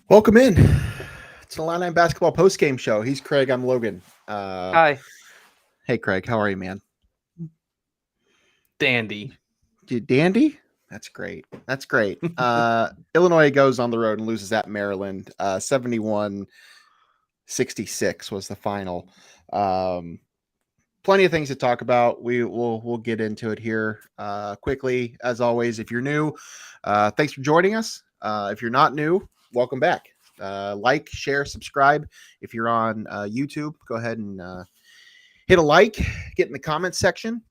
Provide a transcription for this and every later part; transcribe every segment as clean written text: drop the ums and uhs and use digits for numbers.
Welcome in. It's an Illini basketball postgame show. He's Craig. I'm Logan. Hi, Hey, Craig. How are you, man? Dandy. Dandy? That's great. That's great. Illinois goes on the road and loses at Maryland. 71-66 was the final. Plenty of things to talk about. We'll get into it here quickly. As always, if you're new, thanks for joining us. If you're not new, welcome back. Like, share, subscribe. If you're on YouTube, go ahead and hit a like. Get in the comments section.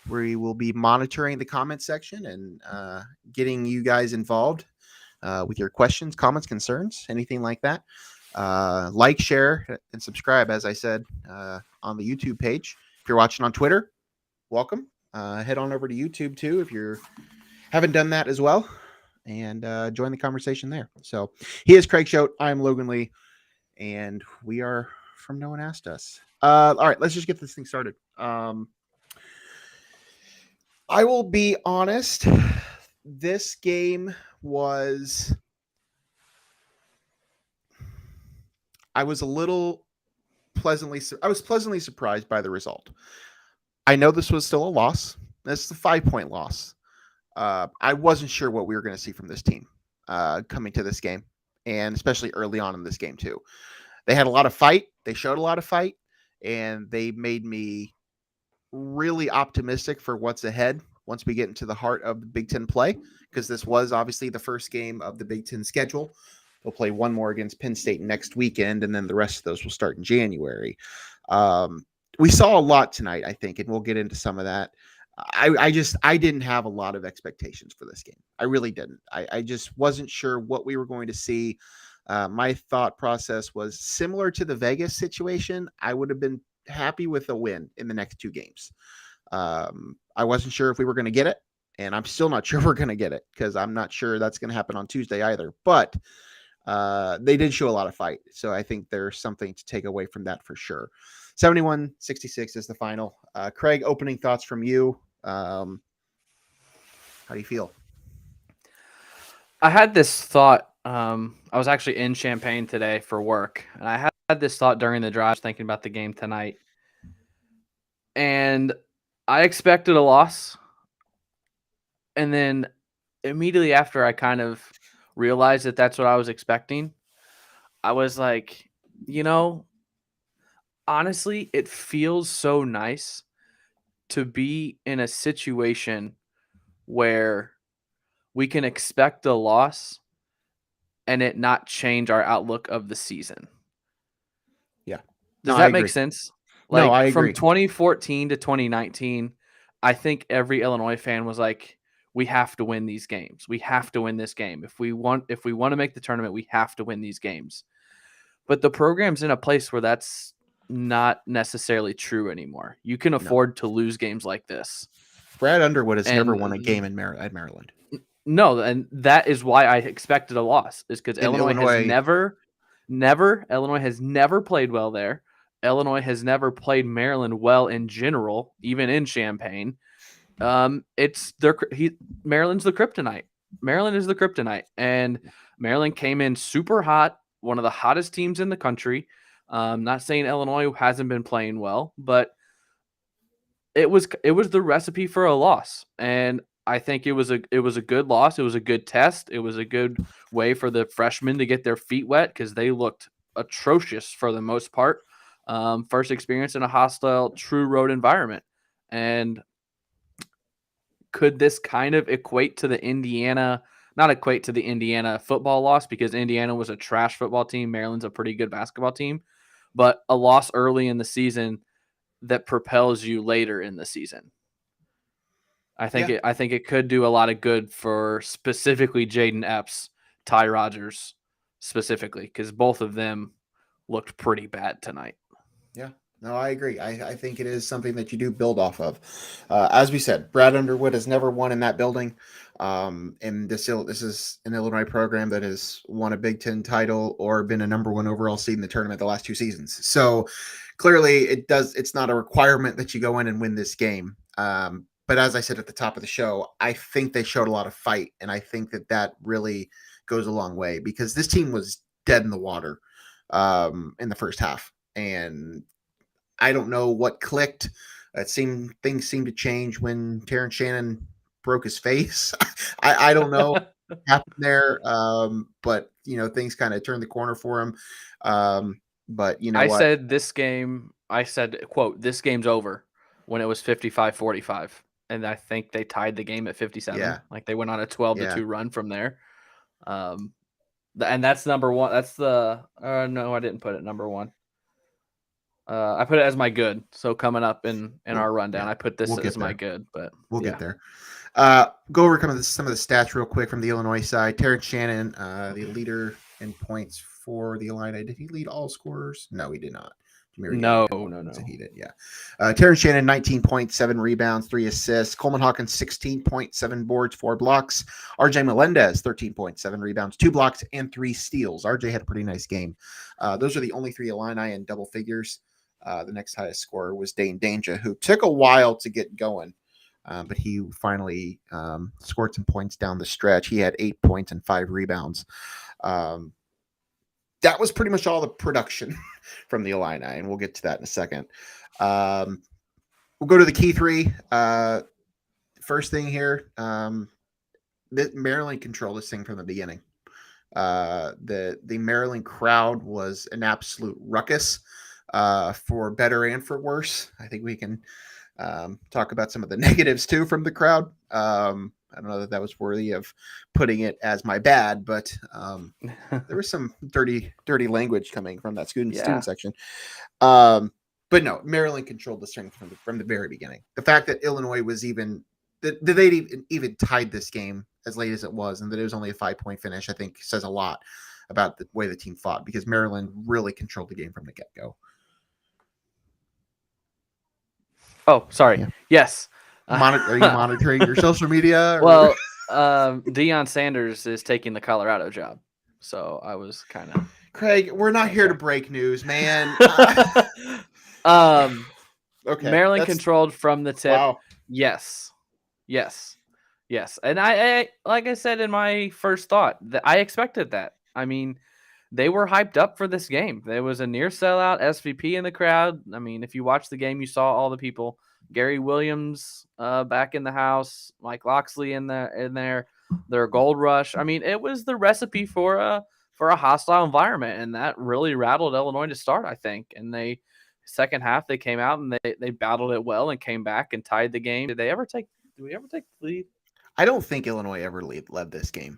We will be monitoring the comment section and getting you guys involved with your questions, comments, concerns, anything like that. Like, share, and subscribe, as I said, on the YouTube page. If you're watching on Twitter, welcome. Head on over to YouTube too if you haven't done that as well, and join the conversation there. So he is Craig Choate. I'm Logan Lee, and we are from No One Asked Us. All right, let's just get this thing started. I will be honest. This game was. I was pleasantly surprised by the result. I know this was still a loss. This is a 5-point loss. I wasn't sure what we were going to see from this team coming to this game, and especially early on in this game too. They had a lot of fight. They showed a lot of fight, and they made me really optimistic for what's ahead once we get into the heart of the Big Ten play, because this was obviously the first game of the Big Ten schedule. They'll play one more against Penn State next weekend, and then the rest of those will start in January. We saw a lot tonight, I think, and we'll get into some of that. I didn't have a lot of expectations for this game. I really didn't. I just wasn't sure what we were going to see. My thought process was similar to the Vegas situation. I would have been happy with a win in the next two games. I wasn't sure if we were going to get it, and I'm still not sure we're going to get it because I'm not sure that's going to happen on Tuesday either. But they did show a lot of fight, so I think there's something to take away from that for sure. 71-66 is the final. Craig, opening thoughts from you. How do you feel? I had this thought. I was actually in Champaign today for work, and I had this thought during the drive, thinking about the game tonight. And I expected a loss. And then immediately after I kind of realized that that's what I was expecting, I was like, honestly, it feels so nice to be in a situation where we can expect a loss and it not change our outlook of the season. Yeah. Does that make sense? No, I From agree. 2014 to 2019, I think every Illinois fan was like, we have to win these games. We have to win this game. If we want to make the tournament, we have to win these games. But the program's in a place where that's not necessarily true anymore. You can afford to lose games like this. Brad Underwood has never won a game at Maryland. No, and that is why I expected a loss, is because Illinois has never played well there. Illinois has never played Maryland well in general, even in Champaign. Maryland's the kryptonite. Maryland is the kryptonite, and Maryland came in super hot, one of the hottest teams in the country. Not saying Illinois hasn't been playing well, but it was the recipe for a loss, and I think it was a good loss. It was a good test. It was a good way for the freshmen to get their feet wet because they looked atrocious for the most part. First experience in a hostile, true road environment, and could this kind of equate to the Indiana? Not equate to the Indiana football loss because Indiana was a trash football team. Maryland's a pretty good basketball team, but a loss early in the season that propels you later in the season. I think it could do a lot of good for specifically Jaden Epps, Ty Rogers specifically, because both of them looked pretty bad tonight. Yeah, no, I agree. I think it is something that you do build off of. As we said, Brad Underwood has never won in that building. And this is an Illinois program that has won a Big Ten title or been a number one overall seed in the tournament the last two seasons. So clearly it's not a requirement that you go in and win this game. But as I said at the top of the show, I think they showed a lot of fight, and I think that really goes a long way because this team was dead in the water in the first half. And I don't know what clicked. Things seemed to change when Terrence Shannon broke his face. I don't know what happened there, but things kind of turned the corner for him. But you know I what? said this game. I said, "quote This game's over," when it was 55-45, and I think they tied the game at 57. Yeah, Like they went on a 12-2 yeah. run from there. Um, and that's number one. That's the no, I didn't put it number one. I put it as my good. So coming up in our rundown, Yeah, I put this we'll as get my there. good. But We'll yeah, get there. Go over some of the stats real quick from the Illinois side. Terrence Shannon, the leader in points for the Illini. Did he lead all scorers? No, he did not. no. He did, yeah. Terrence Shannon, 19.7 rebounds, 3 assists. Coleman Hawkins, 16.7 boards, 4 blocks. RJ Melendez, 13.7 rebounds, 2 blocks, and 3 steals. RJ had a pretty nice game. Those are the only 3 Illini in double figures. The next highest scorer was Dane Danger, who took a while to get going. But he finally scored some points down the stretch. He had 8 points and 5 rebounds. That was pretty much all the production from the Illini, and we'll get to that in a second. We'll go to the key 3. First thing here, Maryland controlled this thing from the beginning. The Maryland crowd was an absolute ruckus, for better and for worse. I think we can talk about some of the negatives too from the crowd. I don't know that was worthy of putting it as my bad, but there was some dirty language coming from that student section. But no, Maryland controlled the strength from the very beginning. The fact that Illinois was even that they even tied this game as late as it was, and that it was only a 5-point finish, I think says a lot about the way the team fought, because Maryland really controlled the game from the get-go. Oh, sorry. Yeah. Yes. Are you monitoring your social media? Or? Well, Deion Sanders is taking the Colorado job, so I was kind of. Craig, we're not here to break news, man. Okay. Maryland controlled from the tip. Wow. Yes. And I like I said in my first thought, that I expected that. I mean, they were hyped up for this game. There was a near sellout, SVP in the crowd. I mean, if you watched the game, you saw all the people. Gary Williams back in the house, Mike Loxley in there, their Gold Rush. I mean, it was the recipe for a hostile environment, and that really rattled Illinois to start, I think. And second half they came out and they battled it well and came back and tied the game. Did we ever take the lead? I don't think Illinois ever led this game.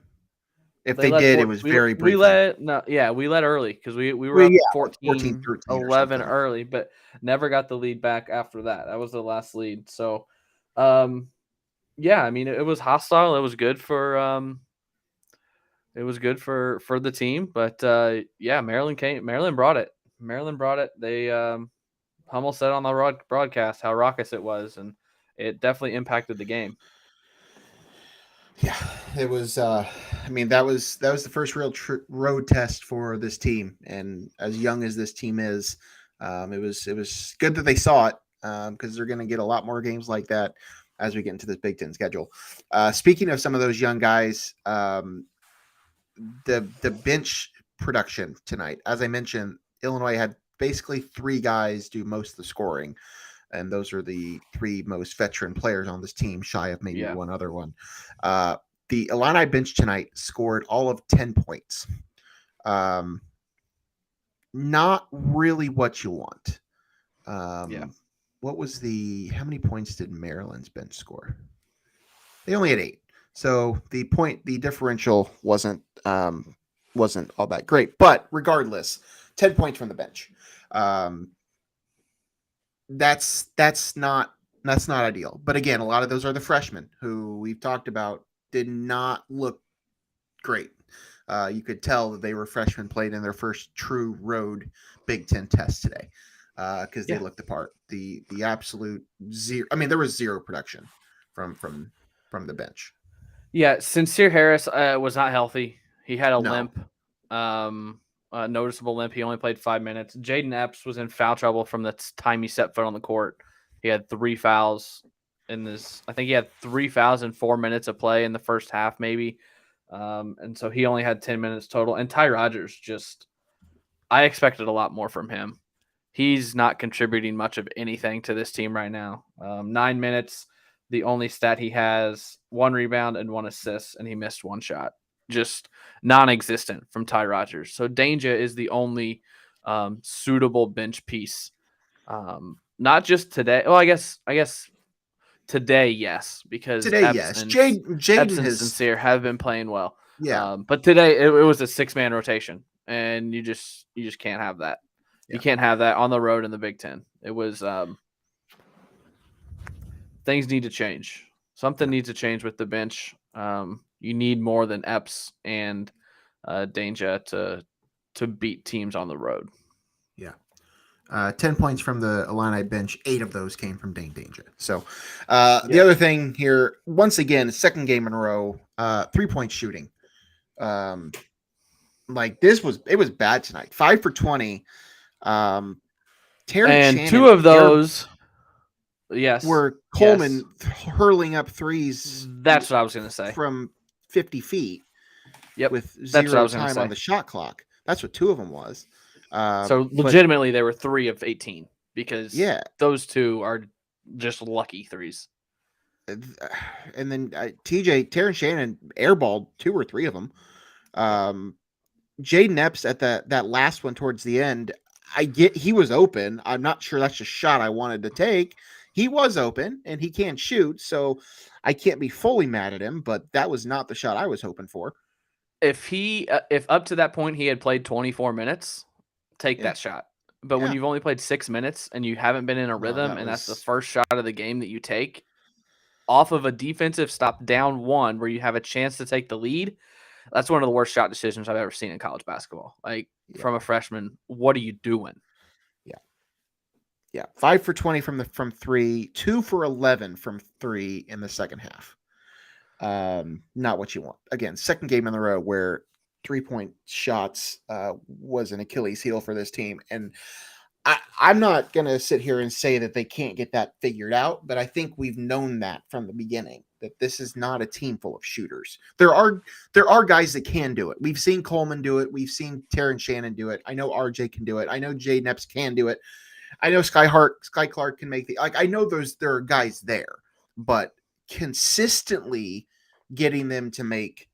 If they did, it was very brief. We led early because we were up 14 11 early, but never got the lead back after that. That was the last lead. So, yeah, I mean, it was hostile. It was good for the team, but yeah, Maryland brought it. They Hummel said on the broadcast how raucous it was, and it definitely impacted the game. Yeah, it was. I mean, that was the first real road test for this team, and as young as this team is, it was good that they saw it, because they're going to get a lot more games like that as we get into this Big Ten schedule. Speaking of some of those young guys, the bench production tonight, as I mentioned, Illinois had basically 3 guys do most of the scoring. And those are the 3 most veteran players on this team, shy of maybe one other one. The Illini bench tonight scored all of 10 points. Not really what you want. What was how many points did Maryland's bench score? They only had 8. So the differential wasn't all that great. But regardless, 10 points from the bench. That's not ideal. But again, a lot of those are the freshmen who we've talked about did not look great. You could tell that they were freshmen played in their first true road Big Ten test today, because they looked the part. The absolute zero. I mean, there was zero production from the bench. Yeah, Sincere Harris was not healthy. He had a limp. Noticeable limp. He only played 5 minutes. Jaden Epps was in foul trouble from the time he set foot on the court. He had 3 fouls in this. I think he had 3 fouls in 4 minutes of play in the first half, maybe. And so he only had 10 minutes total. And Ty Rogers just I expected a lot more from him. He's not contributing much of anything to this team right now. 9 minutes. The only stat he has 1 rebound and 1 assist, and he missed 1 shot. Just non-existent from Ty Rodgers. So Danger is the only suitable bench piece. Not just today. Well, I guess today, yes, because Today, Epps yes. and Jaden has, Sincere have been playing well. yeah. But today it was a 6-man rotation, and you just can't have that. Yeah. You can't have that on the road in the Big Ten. It was things need to change. Something needs to change with the bench. You need more than Epps and Danger to beat teams on the road. Yeah. 10 points from the Illini bench. 8 of those came from Dane Danger. So the other thing here, once again, second game in a row, 3-point shooting. Like it was bad tonight. 5 for 20. Terry and Shannon, 2 of those, yes, were Coleman hurling up threes. That's what I was going to say. From 50 feet. Yep. With 0 time on the shot clock. That's what 2 of them was. So legitimately, there were 3 of 18 because those 2 are just lucky threes. And then Terrence Shannon airballed 2 or 3 of them. Jaden Epps at that last one towards the end, he was open. I'm not sure that's a shot I wanted to take. He was open and he can't shoot, so I can't be fully mad at him, but that was not the shot I was hoping for. If up to that point he had played 24 minutes, take that shot. But when you've only played 6 minutes and you haven't been in a rhythm, and that's the first shot of the game that you take off of a defensive stop down 1 where you have a chance to take the lead, that's one of the worst shot decisions I've ever seen in college basketball. Like from a freshman, what are you doing? Yeah. 5 for 20 from 3, 2 for 11 from 3 in the second half. Not what you want. Again, second game in a row where 3-point shots was an Achilles heel for this team. And I'm not going to sit here and say that they can't get that figured out, but I think we've known that from the beginning, that this is not a team full of shooters. There are guys that can do it. We've seen Coleman do it. We've seen Terrence Shannon do it. I know RJ can do it. I know Jaden Epps can do it. I know Sky Clark can make I know there are guys there, but consistently getting them to make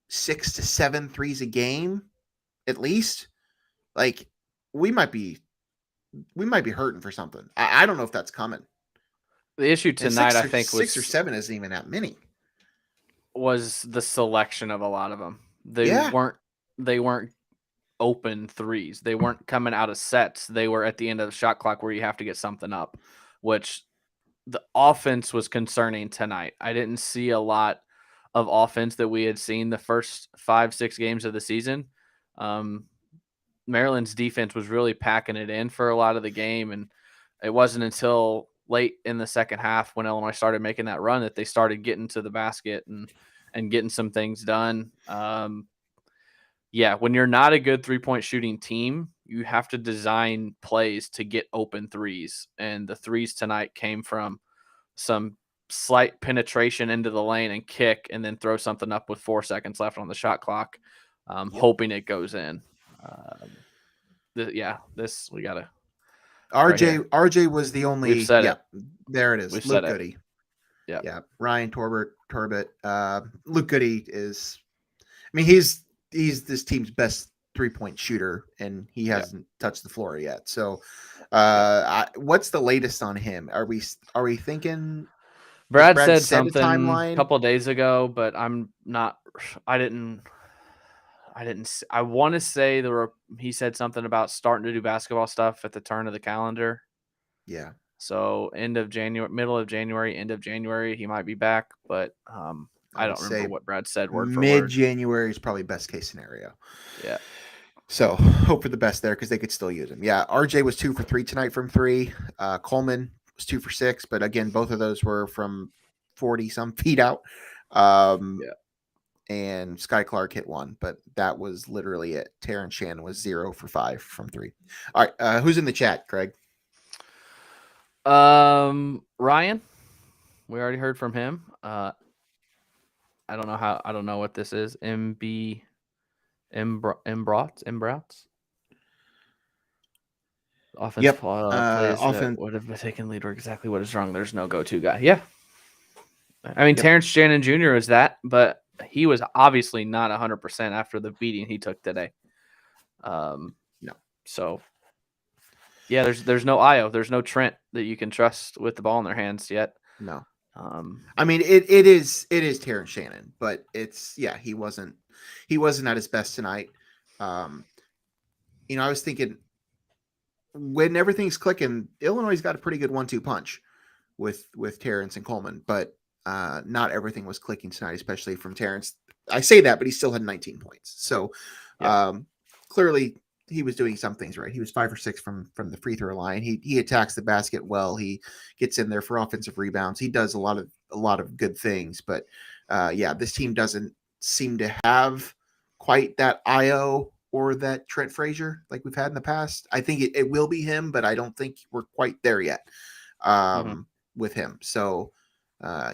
6 to 7 threes a game, at least, like we might be hurting for something. I don't know if that's coming. The issue tonight, I think, was 6 or 7 isn't even that many. Was the selection of a lot of them. They weren't open threes. They weren't coming out of sets. They were at the end of the shot clock where you have to get something up, which the offense was concerning tonight. I didn't see a lot of offense that we had seen the first 5-6 games of the season. Maryland's defense was really packing it in for a lot of the game, and it wasn't until late in the second half when Illinois started making that run that they started getting to the basket and getting some things done. When you're not a good 3-point shooting team, you have to design plays to get open threes. And the threes tonight came from some slight penetration into the lane and kick, and then throw something up with 4 seconds left on the shot clock, hoping it goes in. This we got to. RJ was the only. We've said it. There it is. We've Luke said Goody. It. Yeah. Ryan Torbett. Luke Goody is. I mean, he's this team's best 3-point shooter, and he hasn't touched the floor yet. So, what's the latest on him? Are we thinking? Brad said something a couple of days ago, but I'm not. I want to say he said something about starting to do basketball stuff at the turn of the calendar. Yeah. So middle of January, end of January, he might be back, but I don't remember what Brad said word for word. Mid-January is probably best case scenario. Yeah. So hope for the best there because they could still use him. Yeah, RJ was 2 for 3 tonight from 3. Coleman was 2 for 6, but again, both of those were from 40-some feet out. And Sky Clark hit 1, but that was literally it. Terrence Shannon was 0 for 5 from 3. All right, who's in the chat, Craig? Ryan. We already heard from him. I don't know what this is. Imbrats. Offense Yep. plays that Often. would have taken lead or exactly what is wrong. There's no go-to guy. Yeah. I mean, Yep. Terrence Shannon Jr. is that, but he was obviously not 100% after the beating he took today. No. So, yeah, there's no Io. There's no Trent that you can trust with the ball in their hands yet. No. Um, I mean, it is Terrence Shannon, but he wasn't at his best tonight. I was thinking when everything's clicking, Illinois' got a pretty good 1-2 punch with Terrence and Coleman, but not everything was clicking tonight, especially from Terrence. I say that, but he still had 19 points. So Yeah. clearly he was doing some things right. He was 5 or 6 from the free throw line. He attacks the basket well. He gets in there for offensive rebounds. He does a lot of good things. But this team doesn't seem to have quite that Io or that Trent Frazier like we've had in the past. I think it will be him, but I don't think we're quite there yet with him. So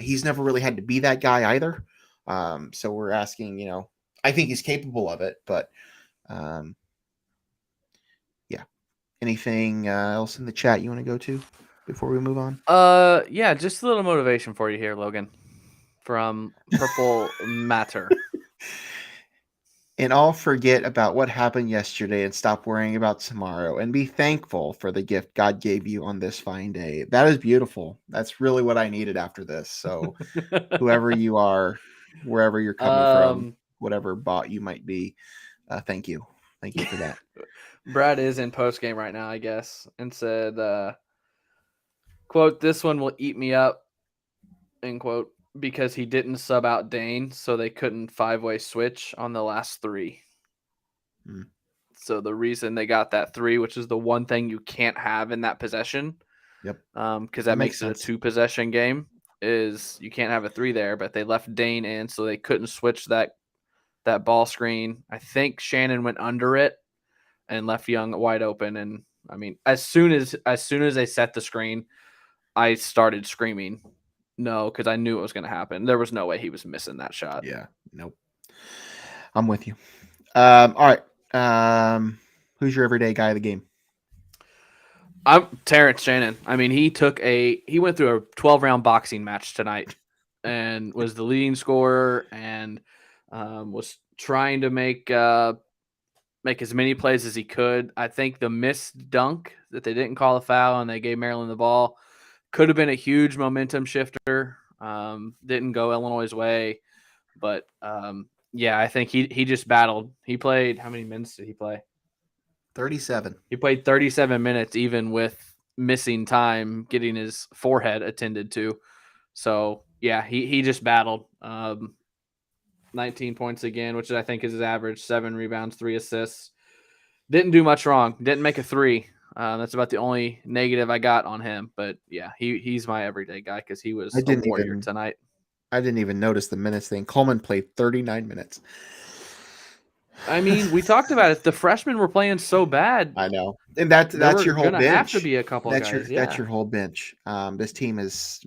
he's never really had to be that guy either. So we're asking, I think he's capable of it, but anything else in the chat you want to go to before we move on? Yeah, just a little motivation for you here, Logan, from Purple Matter. And all forget about what happened yesterday and stop worrying about tomorrow and be thankful for the gift God gave you on this fine day. That is beautiful. That's really what I needed after this. So whoever you are, wherever you're coming from, whatever bot you might be, thank you. Thank you for that. Brad is in Postgame right now, I guess, and said, quote, "This one will eat me up," end quote, because he didn't sub out Dane, so they couldn't 5-way switch on the last 3. So the reason they got that 3, which is the one thing you can't have in that possession, yep, because that makes it a 2-possession game, is you can't have a 3 there, but they left Dane in, so they couldn't switch that ball screen. I think Shannon went under it and left Young wide open. And I mean, as soon as they set the screen, I started screaming no, because I knew it was going to happen. There was no way he was missing that shot. Yeah, nope. I'm with you. All right. Who's your everyday guy of the game? I'm Terrence Shannon. I mean, he went through a 12-round boxing match tonight and was the leading scorer and was trying to make as many plays as he could. I think the missed dunk that they didn't call a foul and they gave Maryland the ball could have been a huge momentum shifter. Didn't go Illinois' way, but I think he just battled. He played, how many minutes did he play? 37. He played 37 minutes, even with missing time, getting his forehead attended to. So yeah, he just battled. 19 points again, which I think is his average. 7 rebounds, 3 assists. Didn't do much wrong. Didn't make a 3. That's about the only negative I got on him. But yeah, he's my everyday guy because he was a warrior tonight. I didn't even notice the minutes thing. Coleman played 39 minutes. I mean, we talked about it. The freshmen were playing so bad. I know, and that's your whole bench. Have to be a couple that's guys. That's your whole bench. This team is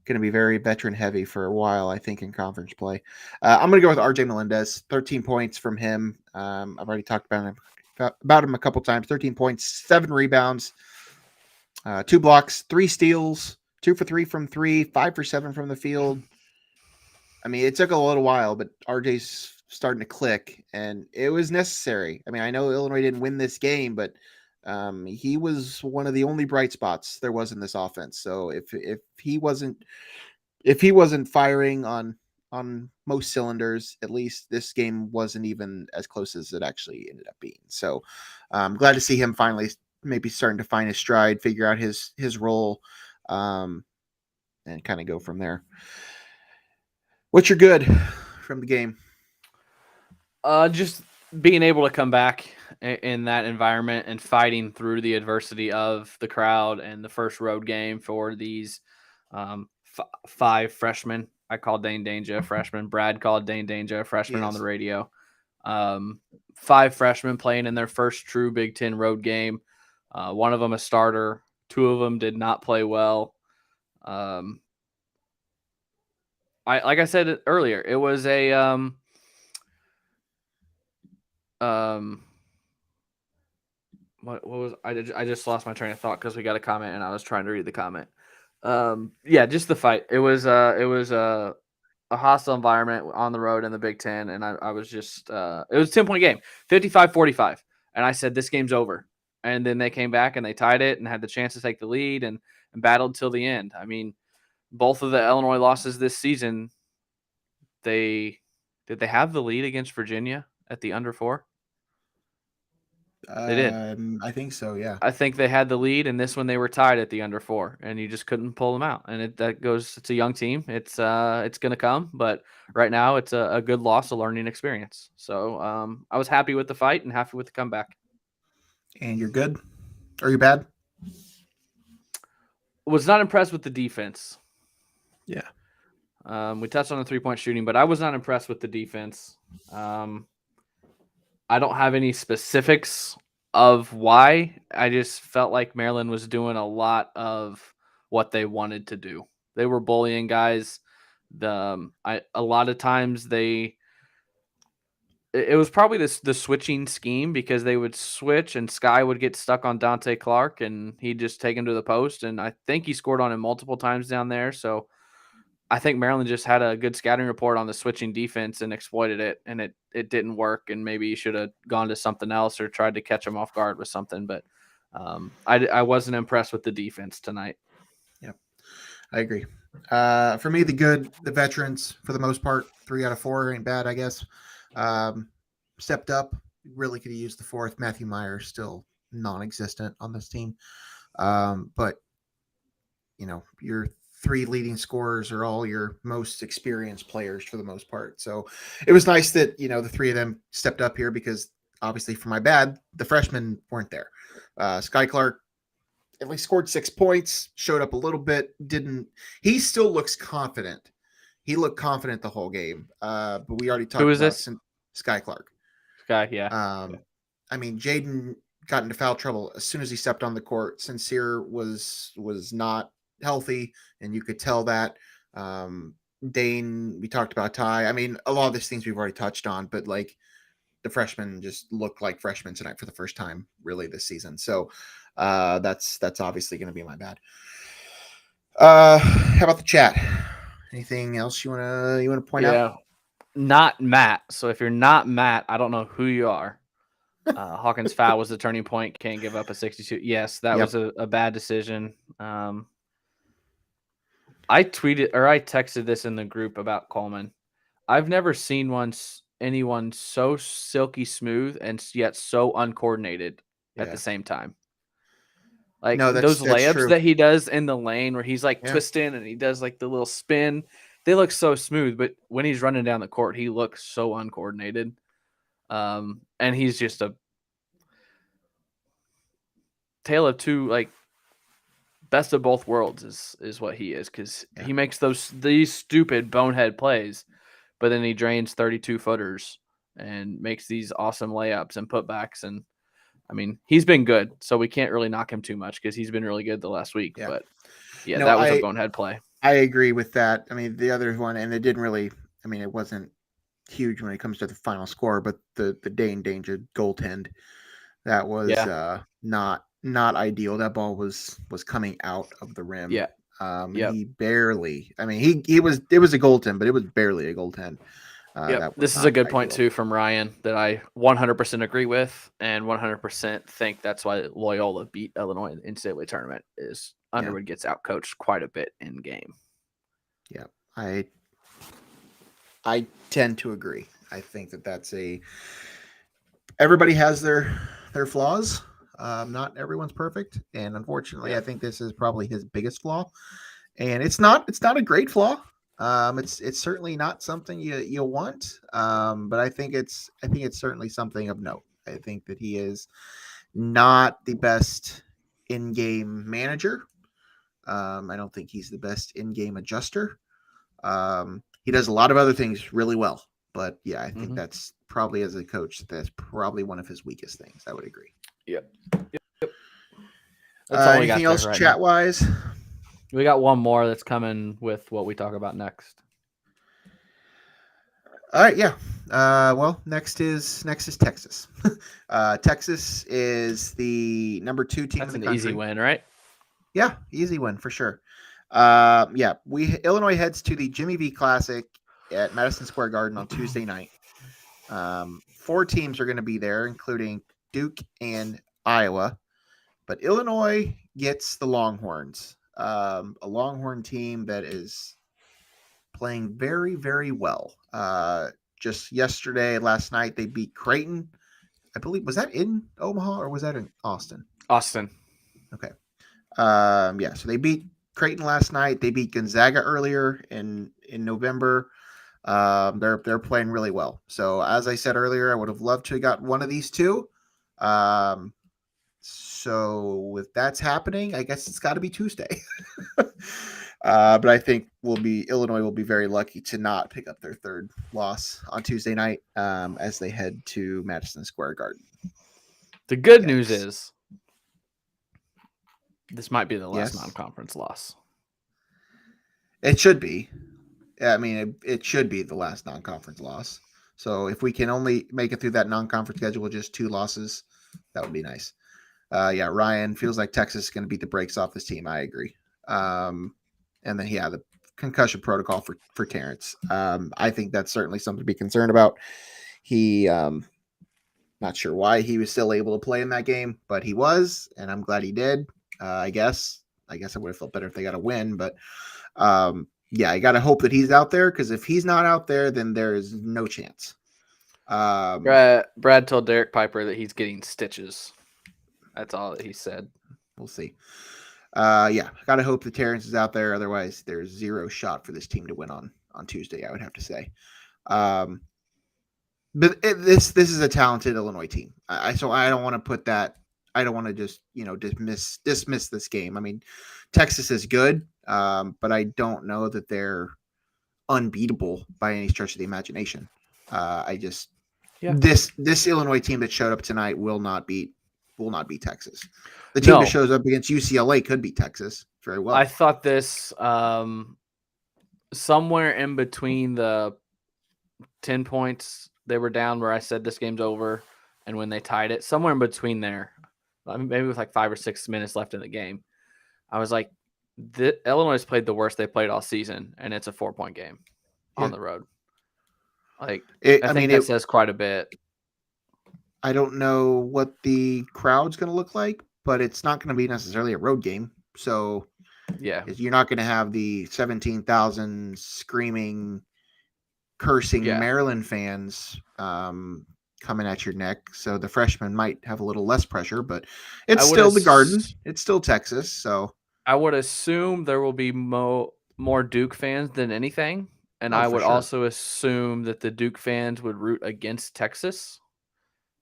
going to be very veteran heavy for a while, I think, in conference play. I'm going to go with RJ Melendez. 13 points from him. I've already talked about him a couple times. 13 points, 7 rebounds, 2 blocks, 3 steals, 2 for 3 from 3, 5 for 7 from the field. I mean, it took a little while, but RJ's starting to click, and it was necessary. I mean, I know Illinois didn't win this game, but he was one of the only bright spots there was in this offense. So if he wasn't firing on most cylinders, at least this game wasn't even as close as it actually ended up being. So I'm glad to see him finally maybe starting to find his stride, figure out his role, and kind of go from there. What's your good from the game? Just being able to come back in that environment and fighting through the adversity of the crowd and the first road game for these 5 freshmen. I called Dane Danger a freshman. Brad called Dane Danger a freshman on the radio. 5 freshmen playing in their first true Big Ten road game. One of them a starter. 2 of them did not play well. Like I said earlier, it was a what was I just lost my train of thought because we got a comment and I was trying to read the comment. Yeah, just the fight. It was a hostile environment on the road in the Big Ten, and I was just it was a 10-point game, 55-45, and I said this game's over. And then they came back and they tied it and had the chance to take the lead and battled till the end. I mean, both of the Illinois losses this season, they have the lead against Virginia at the under 4? They did. I think so. Yeah. I think they had the lead, and this one they were tied at the under 4, and you just couldn't pull them out. And it's a young team. It's gonna come, but right now it's a good loss, a learning experience. So I was happy with the fight and happy with the comeback. And you're good? Or you bad? Was not impressed with the defense. Yeah. We touched on the 3-point shooting, but I was not impressed with the defense. I don't have any specifics of why. I just felt like Maryland was doing a lot of what they wanted to do. They were bullying guys. A lot of times it was probably the switching scheme because they would switch and Sky would get stuck on Dante Clark and he'd just take him to the post. And I think he scored on him multiple times down there. So I think Maryland just had a good scouting report on the switching defense and exploited it, and it didn't work. And maybe you should have gone to something else or tried to catch them off guard with something. But I wasn't impressed with the defense tonight. Yeah, I agree. For me, the veterans for the most part, 3 out of 4 ain't bad, I guess. Stepped up, really could have used the 4th. Matthew Myers still non-existent on this team, but your 3 leading scorers are all your most experienced players for the most part. So it was nice that, the 3 of them stepped up here because obviously for my bad, the freshmen weren't there. Sky Clark at least scored 6 points, showed up a little bit. He still looks confident. He looked confident the whole game. But we already talked about this? Sky Clark. Sky, yeah. I mean, Jaden got into foul trouble as soon as he stepped on the court. Sincere was not healthy, and you could tell that. Dane, we talked about Ty. I mean, a lot of these things we've already touched on, but like the freshmen just looked like freshmen tonight for the first time really this season. So that's obviously going to be my bad. How about the chat? Anything else you want to point out? Not Matt. So if you're not Matt, I don't know who you are. Hawkins' foul was the turning point. Can't give up a 62. Yes, that was a bad decision. I texted this in the group about Coleman. I've never seen anyone so silky smooth and yet so uncoordinated at the same time. Like those layups true. That he does in the lane where he's like twisting and he does like the little spin. They look so smooth, but when he's running down the court, he looks so uncoordinated. And he's just a tale of two, like best of both worlds is what he is, because he makes these stupid bonehead plays, but then he drains 32 footers and makes these awesome layups and putbacks. And I mean, he's been good, so we can't really knock him too much because he's been really good the last week. Yeah. But that was a bonehead play. I agree with that. I mean, the other one, and it didn't really, I mean, it wasn't huge when it comes to the final score, but the Dane Danger goaltend, that was not ideal. That ball was coming out of the rim. Yeah. He barely, I mean, it was a goaltend, but it was barely a goaltend. This is a good point too from Ryan that I 100% agree with, and 100% think that's why Loyola beat Illinois in the NCAA tournament. Is Underwood gets outcoached quite a bit in game. Yeah, I tend to agree. I think that's everybody has their flaws. Not everyone's perfect, and unfortunately, I think this is probably his biggest flaw. And it's not a great flaw. It's certainly not something you want, but I think it's certainly something of note. I think that he is not the best in-game manager. I don't think he's the best in-game adjuster. He does a lot of other things really well, but I think that's probably, as a coach, that's probably one of his weakest things. I would agree. Yep. Anything else chat-wise? We got one more that's coming with what we talk about next. All right, yeah. Well, next is Texas. Texas is the number 2 team That's in the an easy country. win, right? Yeah, easy win for sure. Yeah, Illinois heads to the Jimmy V Classic at Madison Square Garden on Tuesday night. 4 teams are going to be there, including Duke and Iowa. But Illinois gets the Longhorns, a Longhorn team that is playing very, very well. Just last night, they beat Creighton. I believe, was that in Omaha or was that in Austin? Austin. Okay. Yeah, so they beat Creighton last night. They beat Gonzaga earlier in November. They're playing really well. So as I said earlier, I would have loved to have got one of these two. So if that's happening, I guess it's got to be Tuesday. But I think Illinois will be very lucky to not pick up their third loss on Tuesday night as they head to Madison Square Garden. The good news is this might be the last non-conference loss. It should be. I mean, it should be the last non-conference loss. So if we can only make it through that non-conference schedule with just 2 losses, that would be nice. Yeah, Ryan feels like Texas is going to beat the brakes off this team. I agree. And then, the concussion protocol for Terrence. I think that's certainly something to be concerned about. He, not sure why he was still able to play in that game, but he was, and I'm glad he did. I guess I would have felt better if they got a win, but yeah, I got to hope that he's out there, because if he's not out there, then there is no chance. Brad told Derek Piper that he's getting stitches. That's all that he said. We'll see. Yeah, got to hope that Terrence is out there. Otherwise, there's zero shot for this team to win on Tuesday, I would have to say. But this is a talented Illinois team. So I don't want to put that. I don't want to just dismiss this game. I mean, Texas is good, but I don't know that they're unbeatable by any stretch of the imagination. This Illinois team that showed up tonight will not beat Texas. The team that shows up against UCLA could beat Texas very well. I thought this somewhere in between the 10 points they were down where I said this game's over, and when they tied it, somewhere in between there, maybe with like 5 or 6 minutes left in the game, I was like, Illinois has played the worst they played all season, and it's a 4-point game on the road. Like, I think that says quite a bit. I don't know what the crowd's going to look like, but it's not going to be necessarily a road game. So yeah, you're not going to have the 17,000 screaming, cursing Maryland fans coming at your neck. So the freshmen might have a little less pressure, but it's still the Garden. It's still Texas. So I would assume there will be more Duke fans than anything. And I would also assume that the Duke fans would root against Texas,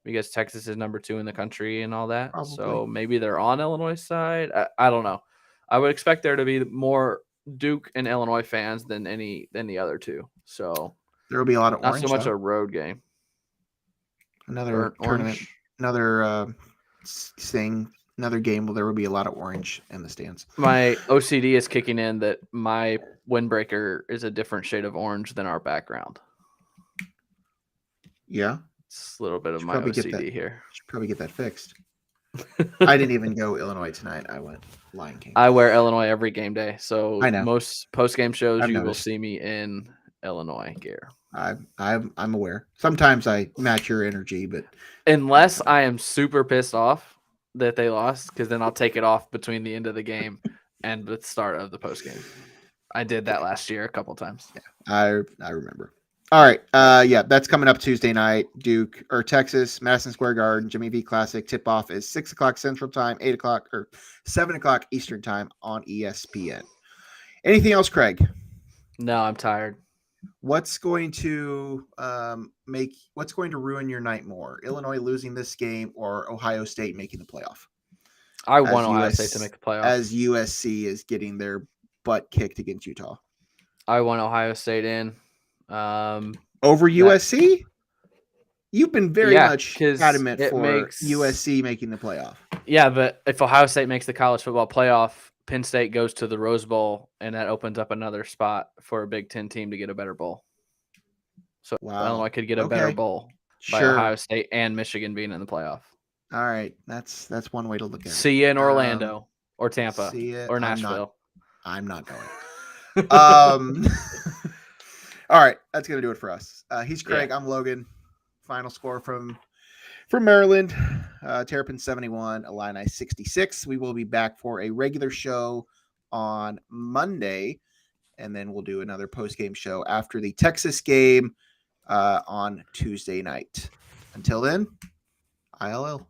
because Texas is number 2 in the country and all that. Probably. So maybe they're on Illinois' side. I don't know. I would expect there to be more Duke and Illinois fans than the other two. So there will be a lot of orange. Not so much a road game. Another tournament, another thing, another game where there will be a lot of orange in the stands. My OCD is kicking in that my windbreaker is a different shade of orange than our background. Yeah. It's a little bit of my OCD here. Should probably get that fixed. I didn't even go Illinois tonight. I went Lion King. I wear Illinois every game day. So I know. Most post-game shows you will see me in Illinois gear. I'm aware. Sometimes I match your energy, but unless I am super pissed off that they lost, because then I'll take it off between the end of the game and the start of the post-game. I did that last year a couple times. Yeah, I remember. All right. Yeah, that's coming up Tuesday night. Duke or Texas, Madison Square Garden, Jimmy V Classic. Tip-off is 6 o'clock Central Time, 8 o'clock or 7 o'clock Eastern Time on ESPN. Anything else, Craig? No, I'm tired. What's going to ruin your night more? Illinois losing this game or Ohio State making the playoff? I want Ohio State to make the playoff. As USC is getting their butt kicked against Utah. I want Ohio State in. Over USC? You've been very much adamant for USC making the playoff. Yeah, but if Ohio State makes the college football playoff, Penn State goes to the Rose Bowl, and that opens up another spot for a Big Ten team to get a better bowl. So Wow. Illinois could get a better Okay. bowl by Sure. Ohio State and Michigan being in the playoff. All right. That's one way to look at it. See you in Orlando or Tampa See ya. or Nashville. I'm not going. All right. That's going to do it for us. He's Craig. I'm Logan. Final score from Maryland. Terrapin 71, Illini 66. We will be back for a regular show on Monday, and then we'll do another post-game show after the Texas game on Tuesday night. Until then, ILL.